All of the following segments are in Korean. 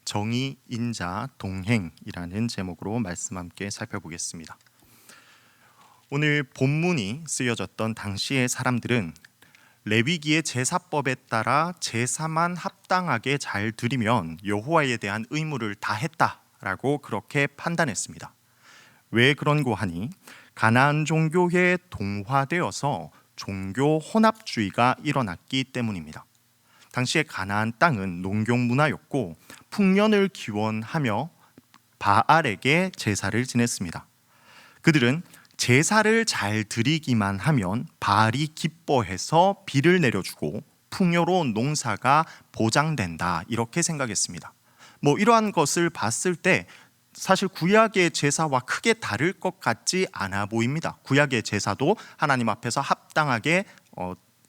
정의, 인자, 동행이라는 제목으로 말씀 함께 살펴보겠습니다. 오늘 본문이 쓰여졌던 당시의 사람들은 레위기의 제사법에 따라 제사만 합당하게 잘 드리면 여호와에 대한 의무를 다했다라고 그렇게 판단했습니다. 왜 그런고 하니 가나안 종교에 동화되어서 종교 혼합주의가 일어났기 때문입니다. 당시의 가나안 땅은 농경 문화였고 풍년을 기원하며 바알에게 제사를 지냈습니다. 그들은 제사를 잘 드리기만 하면 바알이 기뻐해서 비를 내려주고 풍요로운 농사가 보장된다 이렇게 생각했습니다. 이러한 것을 봤을 때 사실 구약의 제사와 크게 다를 것 같지 않아 보입니다. 구약의 제사도 하나님 앞에서 합당하게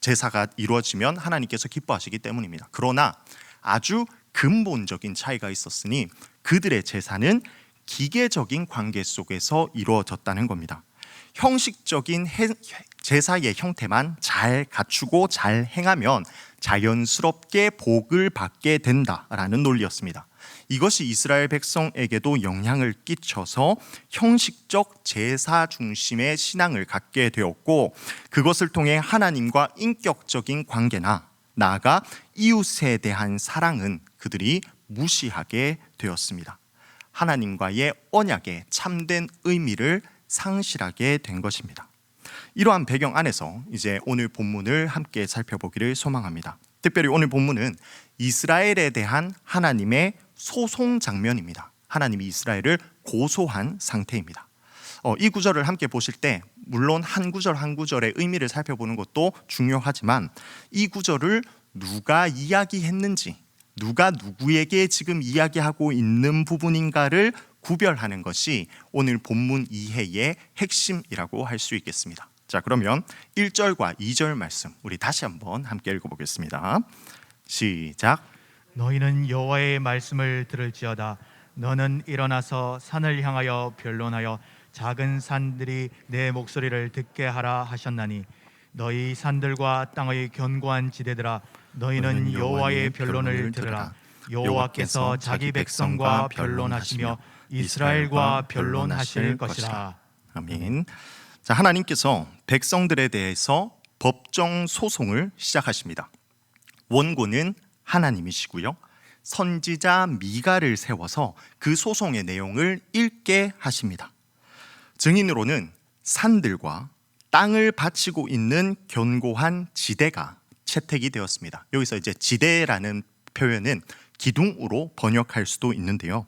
제사가 이루어지면 하나님께서 기뻐하시기 때문입니다. 그러나 아주 근본적인 차이가 있었으니 그들의 제사는 기계적인 관계 속에서 이루어졌다는 겁니다. 형식적인 제사의 형태만 잘 갖추고 잘 행하면 자연스럽게 복을 받게 된다라는 논리였습니다. 이것이 이스라엘 백성에게도 영향을 끼쳐서 형식적 제사 중심의 신앙을 갖게 되었고 그것을 통해 하나님과 인격적인 관계나 나아가 이웃에 대한 사랑은 그들이 무시하게 되었습니다. 하나님과의 언약의 참된 의미를 상실하게 된 것입니다. 이러한 배경 안에서 이제 오늘 본문을 함께 살펴보기를 소망합니다. 특별히 오늘 본문은 이스라엘에 대한 하나님의 소송 장면입니다. 하나님이 이스라엘을 고소한 상태입니다. 이 구절을 함께 보실 때 물론 한 구절 한 구절의 의미를 살펴보는 것도 중요하지만 이 구절을 누가 이야기했는지, 누가 누구에게 지금 이야기하고 있는 부분인가를 구별하는 것이 오늘 본문 이해의 핵심이라고 할 수 있겠습니다. 자, 그러면 1절과 2절 말씀 우리 다시 한번 함께 읽어보겠습니다. 시작. 너희는 여호와의 말씀을 들을지어다. 너는 일어나서 산을 향하여 변론하여 작은 산들이 내 목소리를 듣게 하라 하셨나니 너희 산들과 땅의 견고한 지대들아 너희는 여호와의 변론을 들으라. 여호와께서 자기 백성과 변론하시며 이스라엘과 변론하실 것이라. 아멘. 자, 하나님께서 백성들에 대해서 법정 소송을 시작하십니다. 원고는 하나님이시고요. 선지자 미가를 세워서 그 소송의 내용을 읽게 하십니다. 증인으로는 산들과 땅을 바치고 있는 견고한 지대가 채택이 되었습니다. 여기서 이제 지대라는 표현은 기둥으로 번역할 수도 있는데요.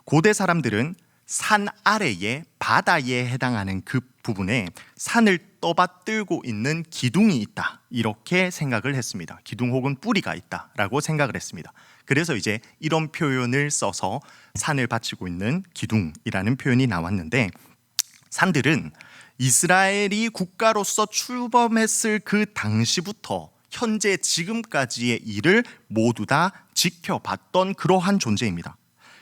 고대 사람들은 산 아래에 바다에 해당하는 그 부분에 산을 떠받들고 있는 기둥이 있다 이렇게 생각을 했습니다. 기둥 혹은 뿌리가 있다라고 생각을 했습니다. 그래서 이제 이런 표현을 써서 산을 바치고 있는 기둥이라는 표현이 나왔는데 산들은 이스라엘이 국가로서 출범했을 그 당시부터 현재 지금까지의 일을 모두 다 지켜봤던 그러한 존재입니다.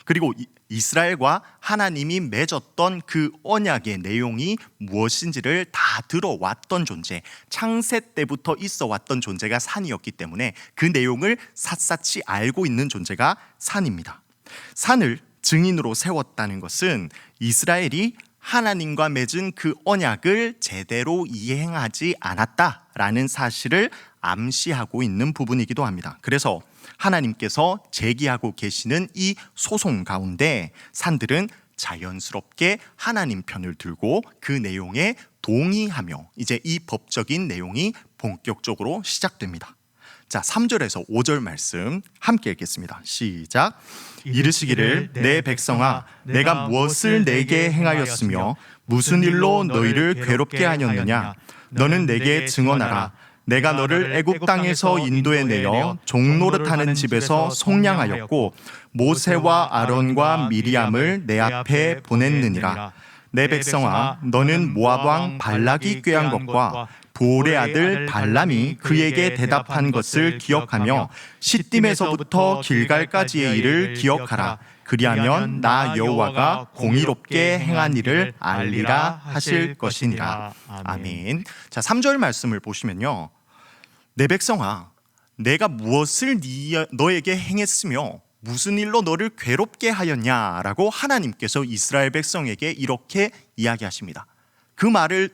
그리고 이스라엘과 하나님이 맺었던 그 언약의 내용이 무엇인지를 다 들어왔던 존재, 창세 때부터 있어 왔던 존재가 산이었기 때문에 그 내용을 샅샅이 알고 있는 존재가 산입니다. 산을 증인으로 세웠다는 것은 이스라엘이 하나님과 맺은 그 언약을 제대로 이행하지 않았다라는 사실을 암시하고 있는 부분이기도 합니다. 그래서 하나님께서 제기하고 계시는 이 소송 가운데 산들은 자연스럽게 하나님 편을 들고 그 내용에 동의하며 이제 이 법적인 내용이 본격적으로 시작됩니다. 자, 3절에서 5절 말씀 함께 읽겠습니다. 시작. 이르시기를 내 백성아 내가 무엇을 내게 행하였으며 무슨 일로 너희를 괴롭게 하였느냐 너는 내게 증언하라. 내가 너를 애굽 땅에서 인도해 내어 종노릇하는 집에서 속량하였고 모세와 아론과 미리암을 내 앞에 보냈느니라. 내 백성아 너는 모압 왕 발락이 꾀한 것과 보올의 아들 발람이 그에게 대답한 것을 기억하며 시딤에서부터 길갈까지의 일을 기억하라. 그리하면 나 여호와가 공의롭게 행한 일을 알리라 하실 것이니라. 아멘. 자, 3절 말씀을 보시면요. 내 백성아 내가 무엇을 너에게 행했으며 무슨 일로 너를 괴롭게 하였냐라고 하나님께서 이스라엘 백성에게 이렇게 이야기하십니다. 그 말을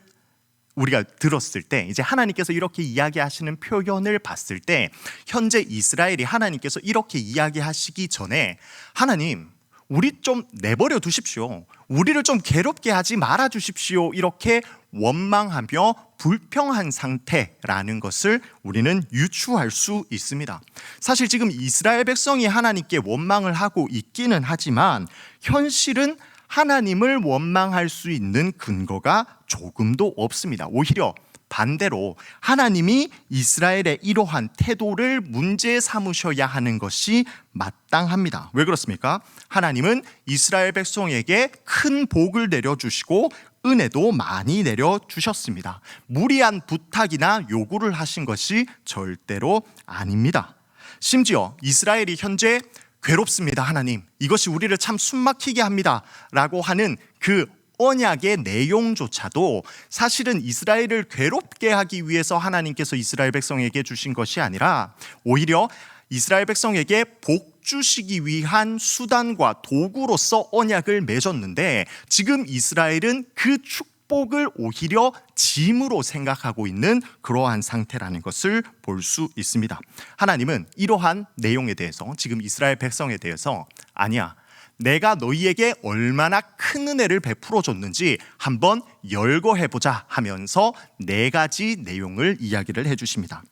우리가 들었을 때, 이제 하나님께서 이렇게 이야기하시는 표현을 봤을 때, 현재 이스라엘이 하나님께서 이렇게 이야기하시기 전에 하나님, 우리 좀 내버려 두십시오, 우리를 좀 괴롭게 하지 말아 주십시오, 이렇게 원망하며 불평한 상태라는 것을 우리는 유추할 수 있습니다. 사실 지금 이스라엘 백성이 하나님께 원망을 하고 있기는 하지만 현실은 하나님을 원망할 수 있는 근거가 조금도 없습니다. 오히려 반대로 하나님이 이스라엘의 이러한 태도를 문제 삼으셔야 하는 것이 마땅합니다. 왜 그렇습니까? 하나님은 이스라엘 백성에게 큰 복을 내려주시고 은혜도 많이 내려주셨습니다. 무리한 부탁이나 요구를 하신 것이 절대로 아닙니다. 심지어 이스라엘이 현재 괴롭습니다, 하나님, 이것이 우리를 참 숨막히게 합니다 라고 하는 그 언약의 내용조차도 사실은 이스라엘을 괴롭게 하기 위해서 하나님께서 이스라엘 백성에게 주신 것이 아니라 오히려 이스라엘 백성에게 복 주시기 위한 수단과 도구로서 언약을 맺었는데, 지금 이스라엘은 그 축복을 오히려 짐으로 생각하고 있는 그러한 상태라는 것을 볼 수 있습니다. 하나님은 이러한 내용에 대해서, 지금 이스라엘 백성에 대해서, 아니야, 내가 너희에게 얼마나 큰 은혜를 베풀어 줬는지 한번 열거해보자 하면서 4가지 내용을 이야기를 해주십니다.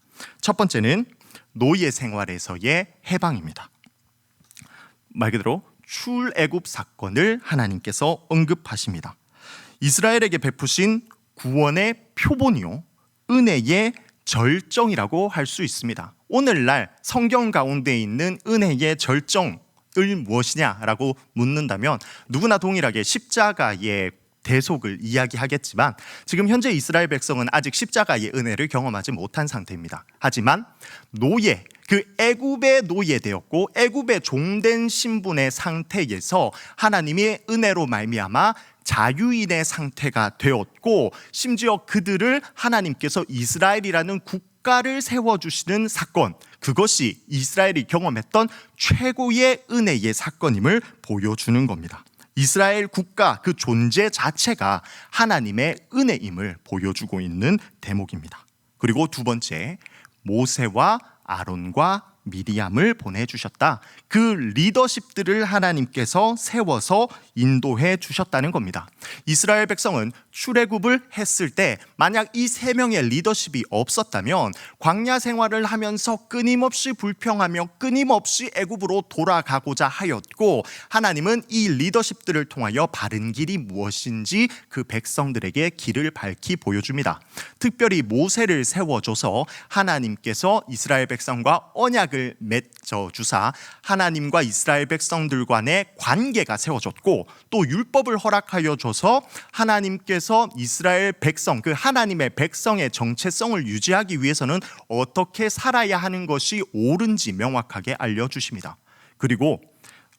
첫 번째는 노예 생활에서의 해방입니다. 말 그대로 출애굽 사건을 하나님께서 언급하십니다. 이스라엘에게 베푸신 구원의 표본이요, 은혜의 절정이라고 할 수 있습니다. 오늘날 성경 가운데 있는 은혜의 절정을 무엇이냐라고 묻는다면 누구나 동일하게 십자가의 대속을 이야기하겠지만, 지금 현재 이스라엘 백성은 아직 십자가의 은혜를 경험하지 못한 상태입니다. 하지만 노예, 그 애굽의 노예되었고 애굽의 종된 신분의 상태에서 하나님의 은혜로 말미암아 자유인의 상태가 되었고, 심지어 그들을 하나님께서 이스라엘이라는 국가를 세워주시는 사건, 그것이 이스라엘이 경험했던 최고의 은혜의 사건임을 보여주는 겁니다. 이스라엘 국가 그 존재 자체가 하나님의 은혜임을 보여주고 있는 대목입니다. 그리고 두 번째, 모세와 아론과 미리암을 보내주셨다. 그 리더십들을 하나님께서 세워서 인도해 주셨다는 겁니다. 이스라엘 백성은 출애굽을 했을 때 만약 이 3명의 리더십이 없었다면 광야 생활을 하면서 끊임없이 불평하며 끊임없이 애굽으로 돌아가고자 하였고, 하나님은 이 리더십들을 통하여 바른 길이 무엇인지 그 백성들에게 길을 밝히 보여줍니다. 특별히 모세를 세워줘서 하나님께서 이스라엘 백성과 언약을 맺어 주사 하나님과 이스라엘 백성들 간의 관계가 세워졌고, 또 율법을 허락하여 줘서 하나님께서 이스라엘 백성, 그 하나님의 백성의 정체성을 유지하기 위해서는 어떻게 살아야 하는 것이 옳은지 명확하게 알려주십니다. 그리고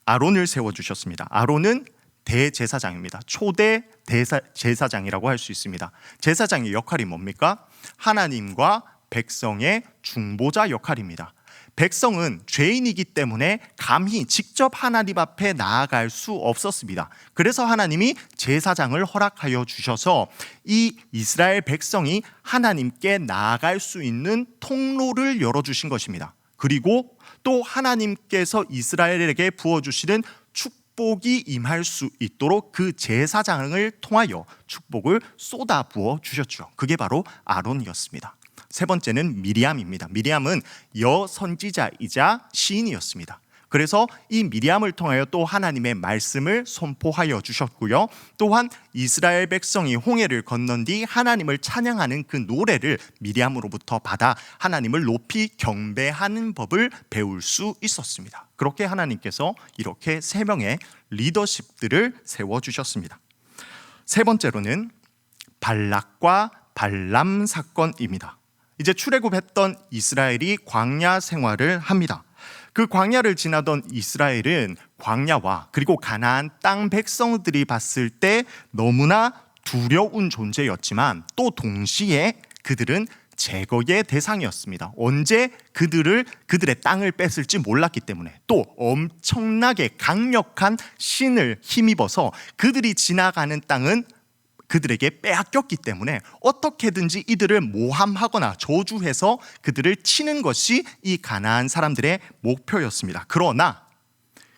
아론을 세워주셨습니다. 아론은 대제사장입니다. 초대 제사장이라고 할 수 있습니다. 제사장의 역할이 뭡니까? 하나님과 백성의 중보자 역할입니다. 백성은 죄인이기 때문에 감히 직접 하나님 앞에 나아갈 수 없었습니다. 그래서 하나님이 제사장을 허락하여 주셔서 이 이스라엘 백성이 하나님께 나아갈 수 있는 통로를 열어주신 것입니다. 그리고 또 하나님께서 이스라엘에게 부어주시는 축복이 임할 수 있도록 그 제사장을 통하여 축복을 쏟아 부어 주셨죠. 그게 바로 아론이었습니다. 세 번째는 미리암입니다. 미리암은 여선지자이자 시인이었습니다. 그래서 이 미리암을 통하여 또 하나님의 말씀을 선포하여 주셨고요. 또한 이스라엘 백성이 홍해를 건넌 뒤 하나님을 찬양하는 그 노래를 미리암으로부터 받아 하나님을 높이 경배하는 법을 배울 수 있었습니다. 그렇게 하나님께서 이렇게 3명의 리더십들을 세워주셨습니다. 세 번째로는 발락과 발람 사건입니다. 이제 출애굽했던 이스라엘이 광야 생활을 합니다. 그 광야를 지나던 이스라엘은 광야와 그리고 가나안 땅 백성들이 봤을 때 너무나 두려운 존재였지만 또 동시에 그들은 제거의 대상이었습니다. 언제 그들의 땅을 뺏을지 몰랐기 때문에, 또 엄청나게 강력한 신을 힘입어서 그들이 지나가는 땅은 그들에게 빼앗겼기 때문에 어떻게든지 이들을 모함하거나 저주해서 그들을 치는 것이 이 가나안 사람들의 목표였습니다. 그러나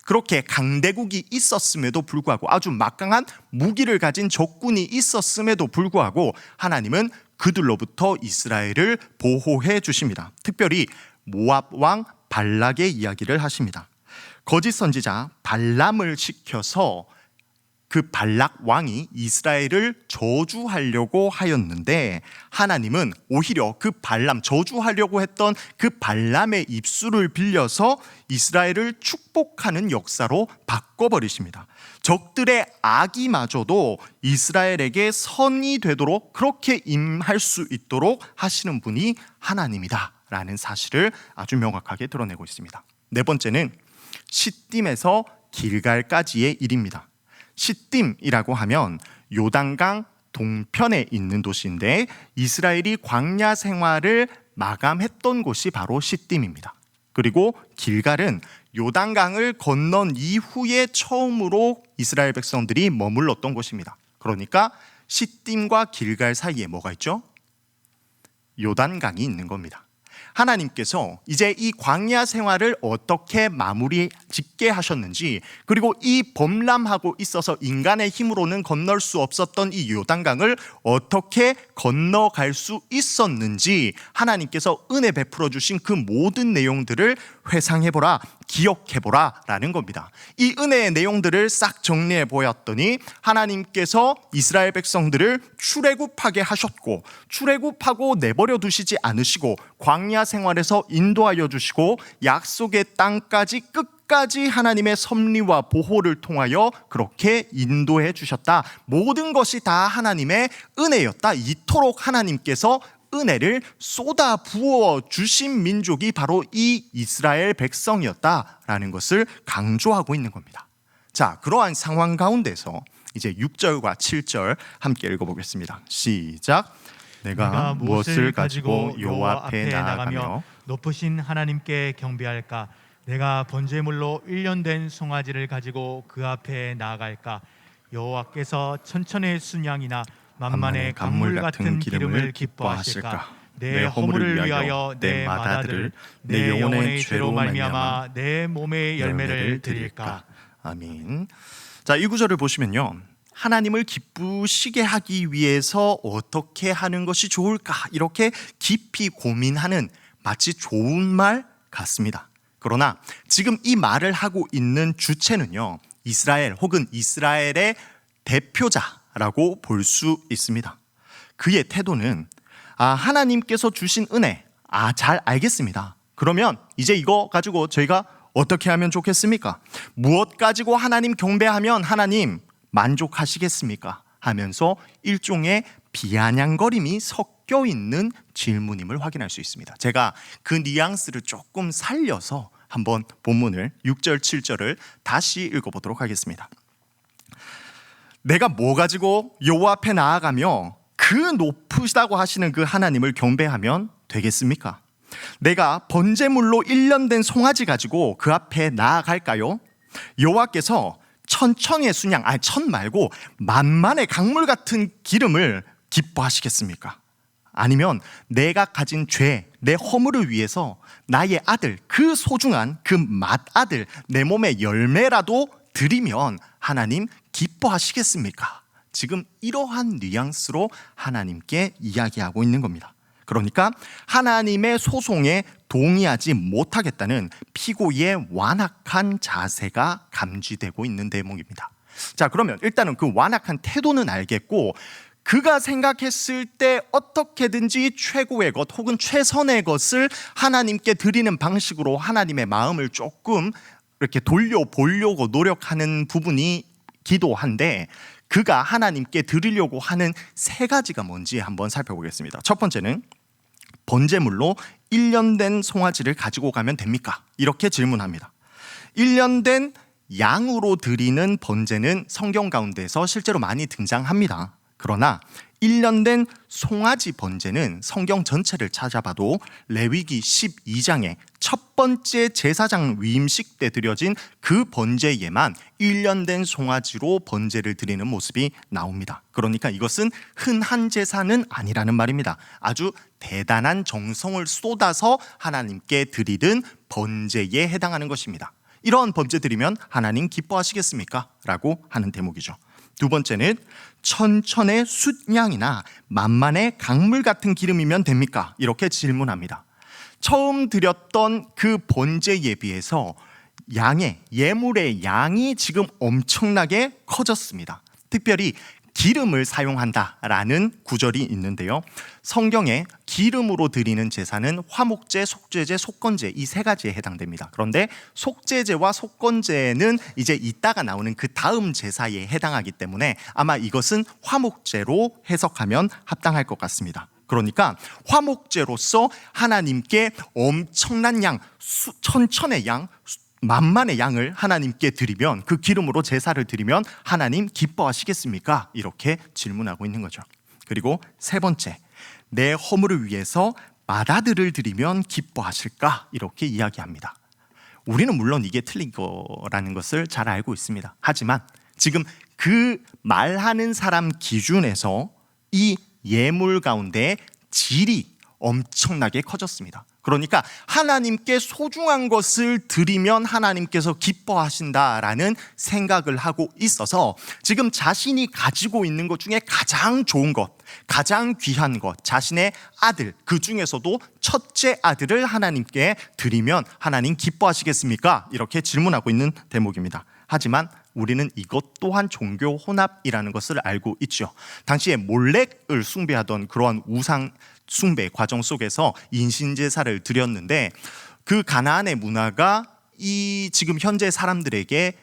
그렇게 강대국이 있었음에도 불구하고, 아주 막강한 무기를 가진 적군이 있었음에도 불구하고 하나님은 그들로부터 이스라엘을 보호해 주십니다. 특별히 모압 왕 발락의 이야기를 하십니다. 거짓 선지자 발람을 시켜서 그 발락 왕이 이스라엘을 저주하려고 하였는데, 하나님은 오히려 그 발람, 저주하려고 했던 그 발람의 입술을 빌려서 이스라엘을 축복하는 역사로 바꿔버리십니다. 적들의 악이마저도 이스라엘에게 선이 되도록, 그렇게 임할 수 있도록 하시는 분이 하나님이다 라는 사실을 아주 명확하게 드러내고 있습니다. 네 번째는 시딤에서 길갈까지의 일입니다. 시딤이라고 하면 요단강 동편에 있는 도시인데, 이스라엘이 광야 생활을 마감했던 곳이 바로 시딤입니다. 그리고 길갈은 요단강을 건넌 이후에 처음으로 이스라엘 백성들이 머물렀던 곳입니다. 그러니까 시딤과 길갈 사이에 뭐가 있죠? 요단강이 있는 겁니다. 하나님께서 이제 이 광야 생활을 어떻게 마무리 짓게 하셨는지, 그리고 이 범람하고 있어서 인간의 힘으로는 건널 수 없었던 이 요단강을 어떻게 건너갈 수 있었는지 하나님께서 은혜 베풀어 주신 그 모든 내용들을 회상해보라, 기억해보라 라는 겁니다. 이 은혜의 내용들을 싹 정리해 보았더니, 하나님께서 이스라엘 백성들을 출애굽하게 하셨고, 출애굽하고 내버려 두시지 않으시고 광야 생활에서 인도하여 주시고, 약속의 땅까지 끝까지 하나님의 섭리와 보호를 통하여 그렇게 인도해 주셨다. 모든 것이 다 하나님의 은혜였다. 이토록 하나님께서 은혜를 쏟아 부어 주신 민족이 바로 이 이스라엘 백성이었다라는 것을 강조하고 있는 겁니다. 자, 그러한 상황 가운데서 이제 6절과 7절 함께 읽어보겠습니다. 시작. 내가 무엇을 가지고 여호와 앞에 나아가며 높으신 하나님께 경배할까? 내가 번제물로 1년 된 송아지를 가지고 그 앞에 나아갈까? 여호와께서 천천의 순양이나 만만의 강물 같은 기름을 기뻐하실까? 내 허물을 위하여 내 맏아들을, 내 영혼의 죄로 말미암아 내 몸의 열매를 드릴까? 아멘. 자, 이 구절을 보시면요, 하나님을 기쁘시게 하기 위해서 어떻게 하는 것이 좋을까, 이렇게 깊이 고민하는 마치 좋은 말 같습니다. 그러나 지금 이 말을 하고 있는 주체는요, 이스라엘 혹은 이스라엘의 대표자라고 볼 수 있습니다. 그의 태도는 하나님께서 주신 은혜, 잘 알겠습니다. 그러면 이제 이거 가지고 저희가 어떻게 하면 좋겠습니까? 무엇 가지고 하나님 경배하면 하나님 만족하시겠습니까? 하면서 일종의 비아냥거림이 섞여 있는 질문임을 확인할 수 있습니다. 제가 그 뉘앙스를 조금 살려서 한번 본문을 6절 7절을 다시 읽어보도록 하겠습니다. 내가 뭐 가지고 여호와 앞에 나아가며 그 높으시다고 하시는 그 하나님을 경배하면 되겠습니까? 내가 번제물로 1년 된 송아지 가지고 그 앞에 나아갈까요? 여호와께서 천천의 순양, 천 말고 만만의 강물 같은 기름을 기뻐하시겠습니까? 아니면 내가 가진 죄, 내 허물을 위해서 나의 아들, 그 소중한 그 맏아들, 내 몸의 열매라도 드리면 하나님 기뻐하시겠습니까? 지금 이러한 뉘앙스로 하나님께 이야기하고 있는 겁니다. 그러니까 하나님의 소송에 동의하지 못하겠다는 피고의 완악한 자세가 감지되고 있는 대목입니다. 자, 그러면 일단은 그 완악한 태도는 알겠고, 그가 생각했을 때 어떻게든지 최고의 것 혹은 최선의 것을 하나님께 드리는 방식으로 하나님의 마음을 조금 이렇게 돌려보려고 노력하는 부분이 기도한데, 그가 하나님께 드리려고 하는 세 가지가 뭔지 한번 살펴보겠습니다. 첫 번째는 번제물로 1년 된 송아지를 가지고 가면 됩니까? 이렇게 질문합니다. 1년 된 양으로 드리는 번제는 성경 가운데서 실제로 많이 등장합니다. 그러나 일련된 송아지 번제는 성경 전체를 찾아봐도 레위기 12장의 첫 번째 제사장 위임식 때 드려진 그 번제에만 일련된 송아지로 번제를 드리는 모습이 나옵니다. 그러니까 이것은 흔한 제사는 아니라는 말입니다. 아주 대단한 정성을 쏟아서 하나님께 드리는 번제에 해당하는 것입니다. 이런 번제 드리면 하나님 기뻐하시겠습니까? 라고 하는 대목이죠. 두 번째는 천천의 숫양이나 만만의 강물 같은 기름이면 됩니까? 이렇게 질문합니다. 처음 드렸던 그 번제에 비해서 예물의 양이 지금 엄청나게 커졌습니다. 특별히 기름을 사용한다라는 구절이 있는데요. 성경에 기름으로 드리는 제사는 화목제, 속죄제, 속건제 이 세 가지에 해당됩니다. 그런데 속죄제와 속건제는 이제 이따가 나오는 그 다음 제사에 해당하기 때문에 아마 이것은 화목제로 해석하면 합당할 것 같습니다. 그러니까 화목제로서 하나님께 엄청난 양, 천천의 양, 만만의 양을 하나님께 드리면, 그 기름으로 제사를 드리면 하나님 기뻐하시겠습니까? 이렇게 질문하고 있는 거죠. 그리고 세 번째, 내 허물을 위해서 맏아들을 드리면 기뻐하실까? 이렇게 이야기합니다. 우리는 물론 이게 틀린 거라는 것을 잘 알고 있습니다. 하지만 지금 그 말하는 사람 기준에서 이 예물 가운데 질이 엄청나게 커졌습니다. 그러니까 하나님께 소중한 것을 드리면 하나님께서 기뻐하신다라는 생각을 하고 있어서 지금 자신이 가지고 있는 것 중에 가장 좋은 것, 가장 귀한 것, 자신의 아들, 그 중에서도 첫째 아들을 하나님께 드리면 하나님 기뻐하시겠습니까? 이렇게 질문하고 있는 대목입니다. 하지만 우리는 이것 또한 종교 혼합이라는 것을 알고 있죠. 당시에 몰렉을 숭배하던 그러한 우상 숭배 과정 속에서 인신제사를 드렸는데, 그 가나안의 문화가 이 지금 현재 사람들에게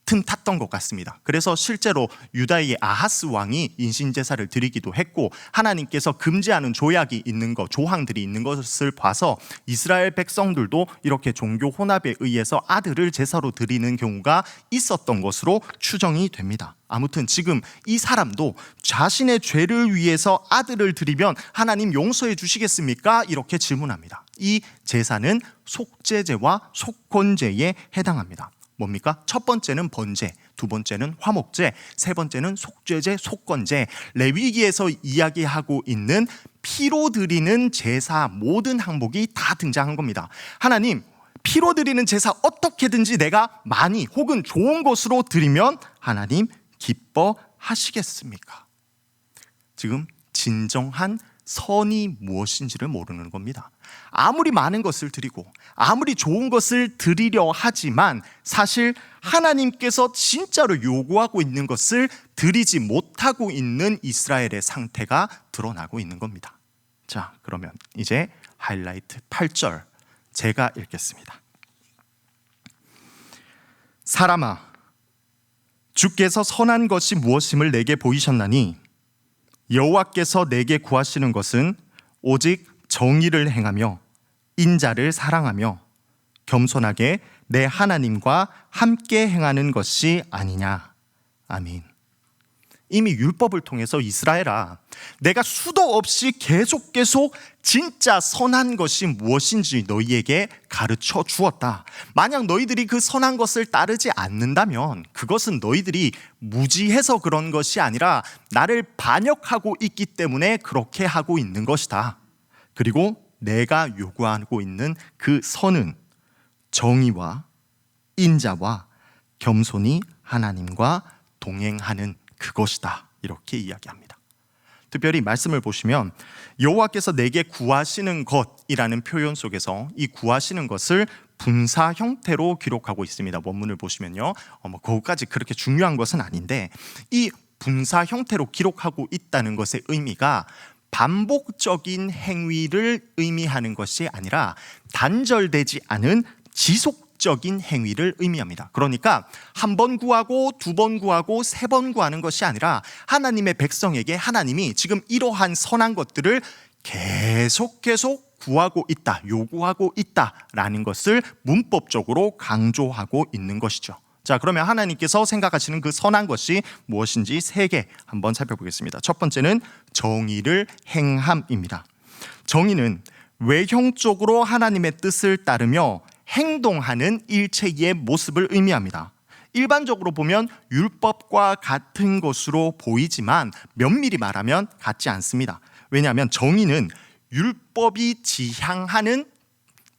틈탔던 것 같습니다. 그래서 실제로 유다의 아하스 왕이 인신제사를 드리기도 했고, 하나님께서 금지하는 조약이 있는 것, 조항들이 있는 것을 봐서 이스라엘 백성들도 이렇게 종교 혼합에 의해서 아들을 제사로 드리는 경우가 있었던 것으로 추정이 됩니다. 아무튼 지금 이 사람도 자신의 죄를 위해서 아들을 드리면 하나님 용서해 주시겠습니까? 이렇게 질문합니다. 이 제사는 속죄제와 속건제에 해당합니다. 뭡니까? 첫 번째는 번제, 두 번째는 화목제, 세 번째는 속죄제, 속건제. 레위기에서 이야기하고 있는 피로 드리는 제사 모든 항목이 다 등장한 겁니다. 하나님, 피로 드리는 제사 어떻게든지 내가 많이 혹은 좋은 것으로 드리면 하나님 기뻐하시겠습니까? 지금 진정한 선이 무엇인지를 모르는 겁니다. 아무리 많은 것을 드리고 아무리 좋은 것을 드리려 하지만 사실 하나님께서 진짜로 요구하고 있는 것을 드리지 못하고 있는 이스라엘의 상태가 드러나고 있는 겁니다. 자, 그러면 이제 하이라이트 8절 제가 읽겠습니다. 사람아, 주께서 선한 것이 무엇임을 내게 보이셨나니 여호와께서 내게 구하시는 것은 오직 정의를 행하며 인자를 사랑하며 겸손하게 내 하나님과 함께 행하는 것이 아니냐. 아멘. 이미 율법을 통해서 이스라엘아, 내가 수도 없이 계속 진짜 선한 것이 무엇인지 너희에게 가르쳐 주었다. 만약 너희들이 그 선한 것을 따르지 않는다면 그것은 너희들이 무지해서 그런 것이 아니라 나를 반역하고 있기 때문에 그렇게 하고 있는 것이다. 그리고 내가 요구하고 있는 그 선은 정의와 인자와 겸손히 하나님과 동행하는 그것이다. 이렇게 이야기합니다. 특별히 말씀을 보시면 여호와께서 내게 구하시는 것이라는 표현 속에서 이 구하시는 것을 분사 형태로 기록하고 있습니다. 원문을 보시면요, 그것까지 그렇게 중요한 것은 아닌데 이 분사 형태로 기록하고 있다는 것의 의미가 반복적인 행위를 의미하는 것이 아니라 단절되지 않은 지속적인 행위를 의미합니다. 그러니까 한 번 구하고 두 번 구하고 세 번 구하는 것이 아니라 하나님의 백성에게 하나님이 지금 이러한 선한 것들을 계속 구하고 있다, 요구하고 있다라는 것을 문법적으로 강조하고 있는 것이죠. 자, 그러면 하나님께서 생각하시는 그 선한 것이 무엇인지 3개 한번 살펴보겠습니다. 첫 번째는 정의를 행함입니다. 정의는 외형적으로 하나님의 뜻을 따르며 행동하는 일체의 모습을 의미합니다. 일반적으로 보면 율법과 같은 것으로 보이지만 면밀히 말하면 같지 않습니다. 왜냐하면 정의는 율법이 지향하는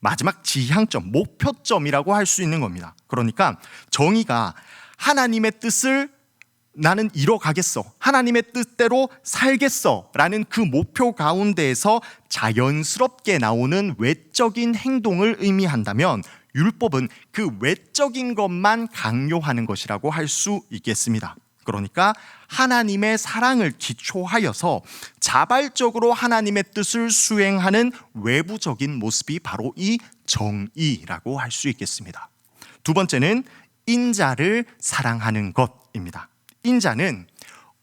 마지막 지향점, 목표점이라고 할 수 있는 겁니다. 그러니까 정의가 하나님의 뜻을 나는 이뤄가겠어, 하나님의 뜻대로 살겠어 라는 그 목표 가운데에서 자연스럽게 나오는 외적인 행동을 의미한다면, 율법은 그 외적인 것만 강요하는 것이라고 할 수 있겠습니다. 그러니까 하나님의 사랑을 기초하여서 자발적으로 하나님의 뜻을 수행하는 외부적인 모습이 바로 이 정의라고 할 수 있겠습니다. 두 번째는 인자를 사랑하는 것입니다. 인자는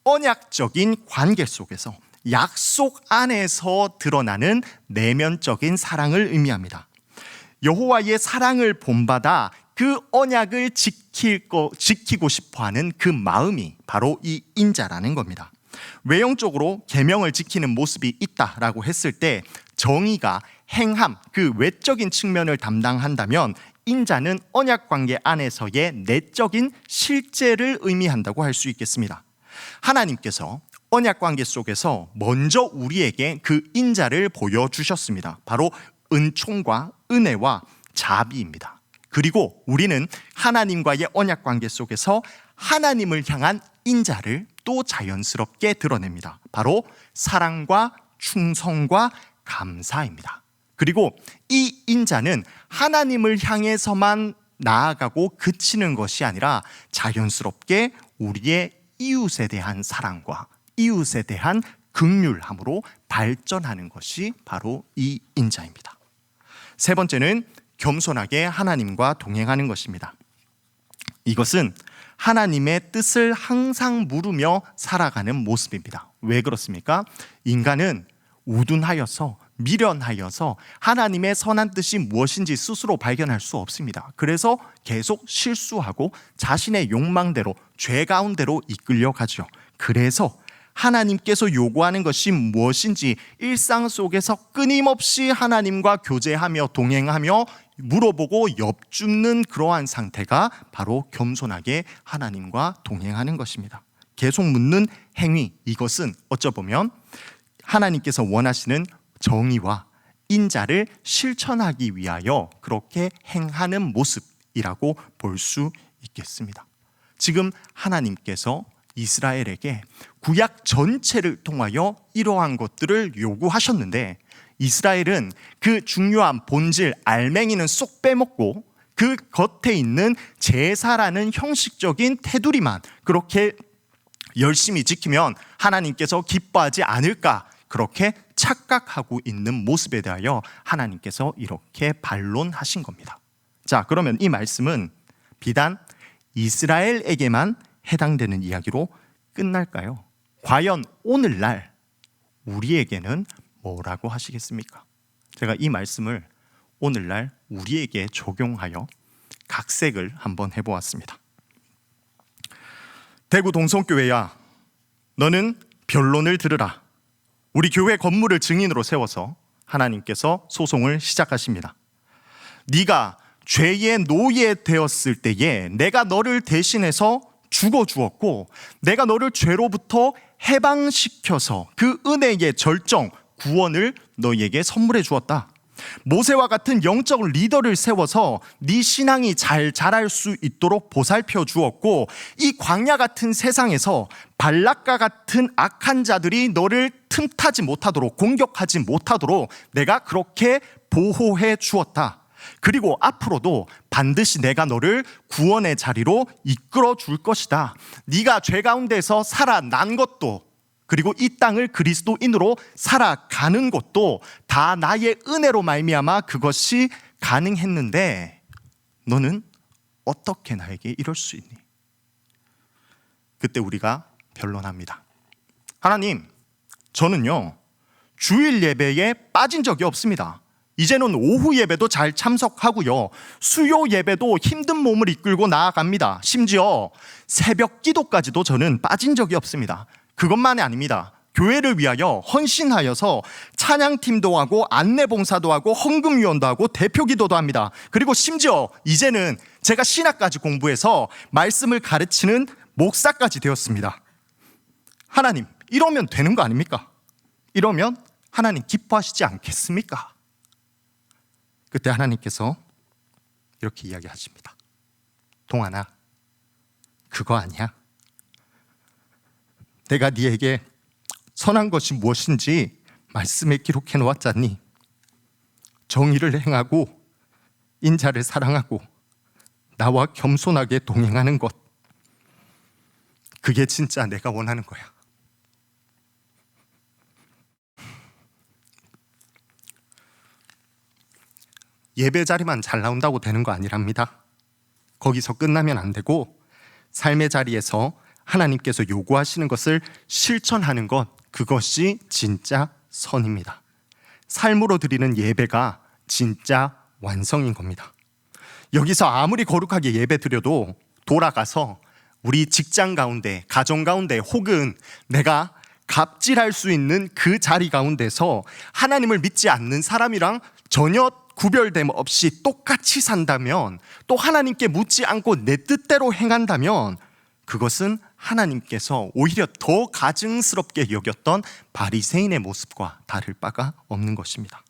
언약적인 관계 속에서, 약속 안에서 드러나는 내면적인 사랑을 의미합니다. 여호와의 사랑을 본받아 그 언약을 지키고 싶어하는 그 마음이 바로 이 인자라는 겁니다. 외형적으로 계명을 지키는 모습이 있다라고 했을 때 정의가 행함, 그 외적인 측면을 담당한다면, 인자는 언약관계 안에서의 내적인 실제를 의미한다고 할 수 있겠습니다. 하나님께서 언약관계 속에서 먼저 우리에게 그 인자를 보여주셨습니다. 바로 은총과 은혜와 자비입니다. 그리고 우리는 하나님과의 언약관계 속에서 하나님을 향한 인자를 또 자연스럽게 드러냅니다. 바로 사랑과 충성과 감사입니다. 그리고 이 인자는 하나님을 향해서만 나아가고 그치는 것이 아니라 자연스럽게 우리의 이웃에 대한 사랑과 이웃에 대한 긍휼함으로 발전하는 것이 바로 이 인자입니다. 세 번째는 겸손하게 하나님과 동행하는 것입니다. 이것은 하나님의 뜻을 항상 물으며 살아가는 모습입니다. 왜 그렇습니까? 인간은 우둔하여서, 미련하여서 하나님의 선한 뜻이 무엇인지 스스로 발견할 수 없습니다. 그래서 계속 실수하고 자신의 욕망대로, 죄 가운데로 이끌려가죠. 그래서 하나님께서 요구하는 것이 무엇인지 일상 속에서 끊임없이 하나님과 교제하며 동행하며 물어보고 엿줍는 그러한 상태가 바로 겸손하게 하나님과 동행하는 것입니다. 계속 묻는 행위, 이것은 어쩌보면 하나님께서 원하시는 정의와 인자를 실천하기 위하여 그렇게 행하는 모습이라고 볼 수 있겠습니다. 지금 하나님께서 이스라엘에게 구약 전체를 통하여 이러한 것들을 요구하셨는데, 이스라엘은 그 중요한 본질 알맹이는 쏙 빼먹고 그 겉에 있는 제사라는 형식적인 테두리만 그렇게 열심히 지키면 하나님께서 기뻐하지 않을까, 그렇게 착각하고 있는 모습에 대하여 하나님께서 이렇게 반론하신 겁니다. 자, 그러면 이 말씀은 비단 이스라엘에게만 해당되는 이야기로 끝날까요? 과연 오늘날 우리에게는 뭐라고 하시겠습니까? 제가 이 말씀을 오늘날 우리에게 적용하여 각색을 한번 해보았습니다. 대구 동성교회야, 너는 변론을 들으라. 우리 교회 건물을 증인으로 세워서 하나님께서 소송을 시작하십니다. 네가 죄의 노예 되었을 때에 내가 너를 대신해서 죽어주었고, 내가 너를 죄로부터 해방시켜서 그 은혜의 절정, 구원을 너에게 선물해 주었다. 모세와 같은 영적 리더를 세워서 네 신앙이 잘 자랄 수 있도록 보살펴 주었고, 이 광야 같은 세상에서 발락과 같은 악한 자들이 너를 틈타지 못하도록, 공격하지 못하도록 내가 그렇게 보호해 주었다. 그리고 앞으로도 반드시 내가 너를 구원의 자리로 이끌어 줄 것이다. 네가 죄 가운데서 살아난 것도, 그리고 이 땅을 그리스도인으로 살아가는 것도 다 나의 은혜로 말미암아 그것이 가능했는데, 너는 어떻게 나에게 이럴 수 있니? 그때 우리가 변론합니다. 하나님, 저는요 주일 예배에 빠진 적이 없습니다. 이제는 오후 예배도 잘 참석하고요. 수요 예배도 힘든 몸을 이끌고 나아갑니다. 심지어 새벽 기도까지도 저는 빠진 적이 없습니다. 그것만이 아닙니다. 교회를 위하여 헌신하여서 찬양팀도 하고 안내봉사도 하고 헌금위원도 하고 대표기도도 합니다. 그리고 심지어 이제는 제가 신학까지 공부해서 말씀을 가르치는 목사까지 되었습니다. 하나님, 이러면 되는 거 아닙니까? 이러면 하나님 기뻐하시지 않겠습니까? 그때 하나님께서 이렇게 이야기하십니다. 동안아, 그거 아니야. 내가 네에게 선한 것이 무엇인지 말씀에 기록해 놓았잖니. 정의를 행하고 인자를 사랑하고 나와 겸손하게 동행하는 것, 그게 진짜 내가 원하는 거야. 예배 자리만 잘 나온다고 되는 거 아니랍니다. 거기서 끝나면 안 되고 삶의 자리에서 하나님께서 요구하시는 것을 실천하는 것, 그것이 진짜 선입니다. 삶으로 드리는 예배가 진짜 완성인 겁니다. 여기서 아무리 거룩하게 예배 드려도 돌아가서 우리 직장 가운데, 가정 가운데, 혹은 내가 갑질할 수 있는 그 자리 가운데서 하나님을 믿지 않는 사람이랑 전혀 구별됨 없이 똑같이 산다면, 또 하나님께 묻지 않고 내 뜻대로 행한다면, 그것은 하나님께서 오히려 더 가증스럽게 여겼던 바리새인의 모습과 다를 바가 없는 것입니다.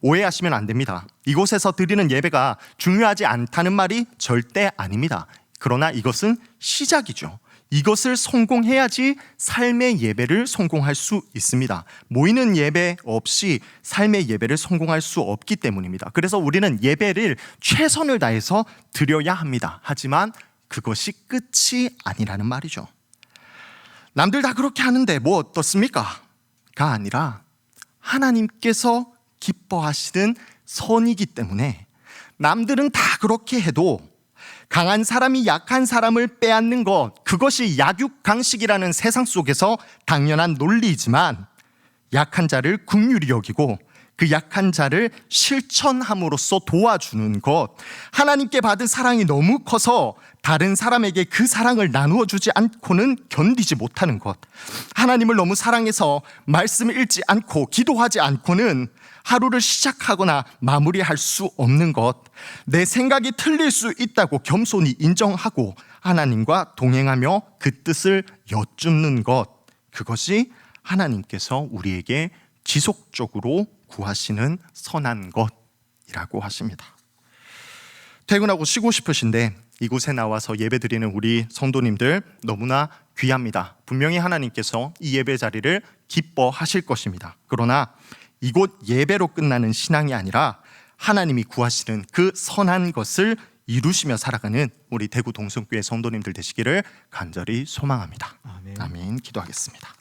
오해하시면 안 됩니다. 이곳에서 드리는 예배가 중요하지 않다는 말이 절대 아닙니다. 그러나 이것은 시작이죠. 이것을 성공해야지 삶의 예배를 성공할 수 있습니다. 모이는 예배 없이 삶의 예배를 성공할 수 없기 때문입니다. 그래서 우리는 예배를 최선을 다해서 드려야 합니다. 하지만 그것이 끝이 아니라는 말이죠. 남들 다 그렇게 하는데 뭐 어떻습니까? 가 아니라 하나님께서 기뻐하시는 선이기 때문에 남들은 다 그렇게 해도 강한 사람이 약한 사람을 빼앗는 것, 그것이 약육강식이라는 세상 속에서 당연한 논리이지만, 약한 자를 긍휼히 여기고 그 약한 자를 실천함으로써 도와주는 것, 하나님께 받은 사랑이 너무 커서 다른 사람에게 그 사랑을 나누어 주지 않고는 견디지 못하는 것, 하나님을 너무 사랑해서 말씀을 읽지 않고 기도하지 않고는 하루를 시작하거나 마무리할 수 없는 것, 내 생각이 틀릴 수 있다고 겸손히 인정하고 하나님과 동행하며 그 뜻을 여쭙는 것, 그것이 하나님께서 우리에게 지속적으로 구하시는 선한 것이라고 하십니다. 퇴근하고 쉬고 싶으신데 이곳에 나와서 예배드리는 우리 성도님들 너무나 귀합니다. 분명히 하나님께서 이 예배 자리를 기뻐하실 것입니다. 그러나 이곳 예배로 끝나는 신앙이 아니라 하나님이 구하시는 그 선한 것을 이루시며 살아가는 우리 대구 동성교회 성도님들 되시기를 간절히 소망합니다. 아멘. 아멘. 기도하겠습니다.